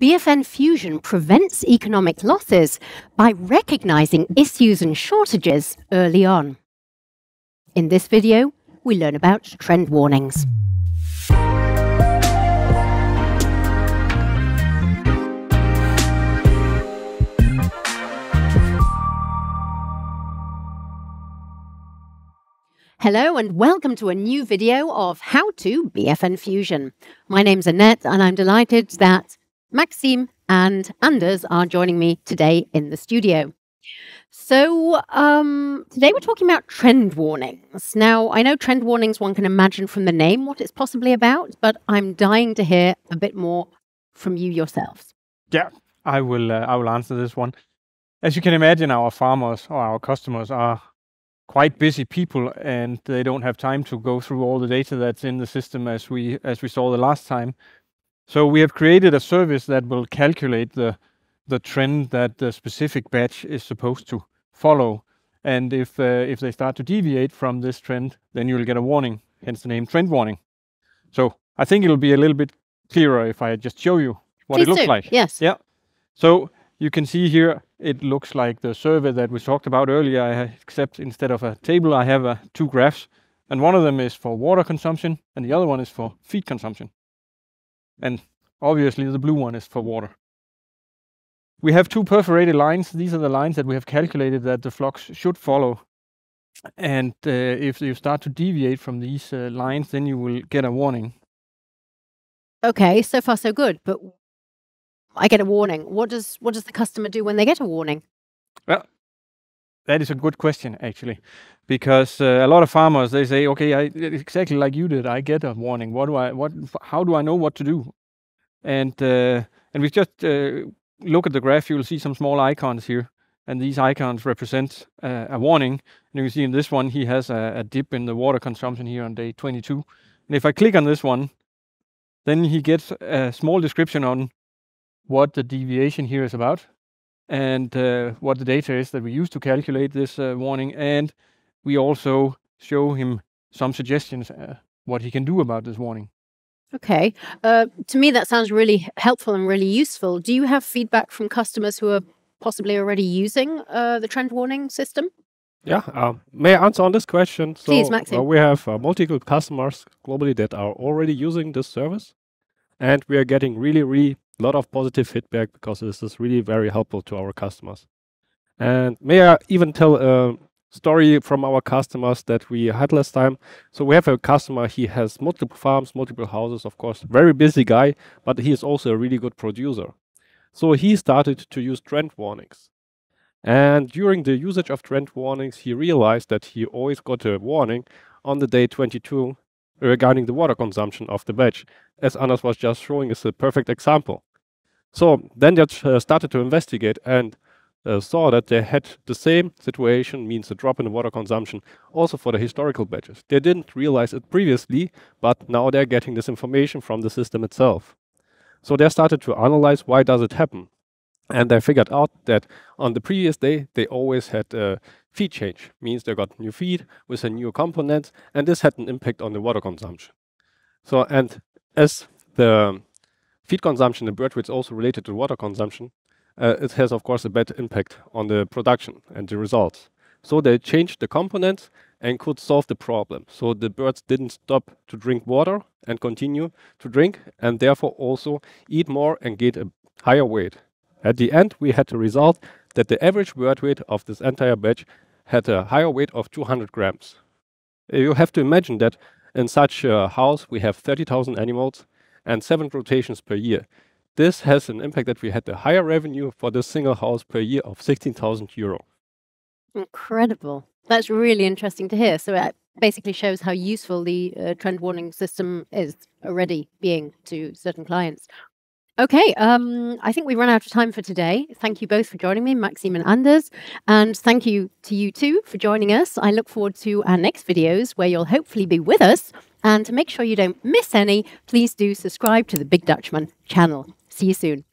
BFN Fusion prevents economic losses by recognizing issues and shortages early on. In this video, we learn about trend warnings. Hello and welcome to a new video of How to BFN Fusion. My name's Annette and I'm delighted that Maxime and Anders are joining me today in the studio. So today we're talking about trend warnings. Now, I know trend warnings, one can imagine from the name what it's possibly about, but I'm dying to hear a bit more from you yourselves. Yeah, I will answer this one. As you can imagine, our farmers or our customers are quite busy people, and they don't have time to go through all the data that's in the system as we saw the last time. So we have created a service that will calculate the trend that the specific batch is supposed to follow. And if they start to deviate from this trend, then you'll get a warning, hence the name trend warning. So I think it'll be a little bit clearer if I just show you what Please it looks do. like. Yes. Yeah. So you can see here, it looks like the survey that we talked about earlier, except instead of a table, I have two graphs. And one of them is for water consumption, and the other one is for feed consumption. And obviously, the blue one is for water. We have two perforated lines. These are the lines that we have calculated that the flocks should follow. And if you start to deviate from these lines, then you will get a warning. Okay, so far so good, but I get a warning. What does the customer do when they get a warning? Well, that is a good question, actually, because a lot of farmers, they say, okay, exactly like you did, I get a warning. How do I know what to do? And we just look at the graph, you'll see some small icons here, and these icons represent a warning. And you can see in this one, he has a dip in the water consumption here on day 22. And if I click on this one, then he gets a small description on what the deviation here is about, and what the data is that we use to calculate this warning. And we also show him some suggestions what he can do about this warning. Okay. To me, that sounds really helpful and really useful. Do you have feedback from customers who are possibly already using the trend warning system? Yeah, may I answer on this question? So, please, Maxime. We have multiple customers globally that are already using this service, and we are getting really a lot of positive feedback because this is really very helpful to our customers. And may I even tell a story from our customers that we had last time. So we have a customer, he has multiple farms, multiple houses, of course, very busy guy, but he is also a really good producer. So he started to use trend warnings. And during the usage of trend warnings, he realized that he always got a warning on the day 22 regarding the water consumption of the batch, as Anders was just showing is a perfect example. So then they started to investigate and saw that they had the same situation, means a drop in the water consumption, also for the historical batches. They didn't realize it previously, but now they're getting this information from the system itself. So they started to analyze why does it happen. And they figured out that on the previous day, they always had a feed change, means they got new feed with a new component, and this had an impact on the water consumption. So, and as the feed consumption, the birth weight is also related to water consumption, it has, of course, a bad impact on the production and the results. So they changed the components and could solve the problem. So the birds didn't stop to drink water and continue to drink, and therefore also eat more and get a higher weight. At the end, we had the result that the average bird weight of this entire batch had a higher weight of 200 grams. You have to imagine that in such a house, we have 30,000 animals and 7 rotations per year. This has an impact that we had a higher revenue for this single house per year of 16,000 euro. Incredible. That's really interesting to hear. So it basically shows how useful the trend warning system is already being to certain clients. Okay, I think we've run out of time for today. Thank you both for joining me, Maxime and Anders. And thank you to you too for joining us. I look forward to our next videos where you'll hopefully be with us. And to make sure you don't miss any, please do subscribe to the Big Dutchman channel. See you soon.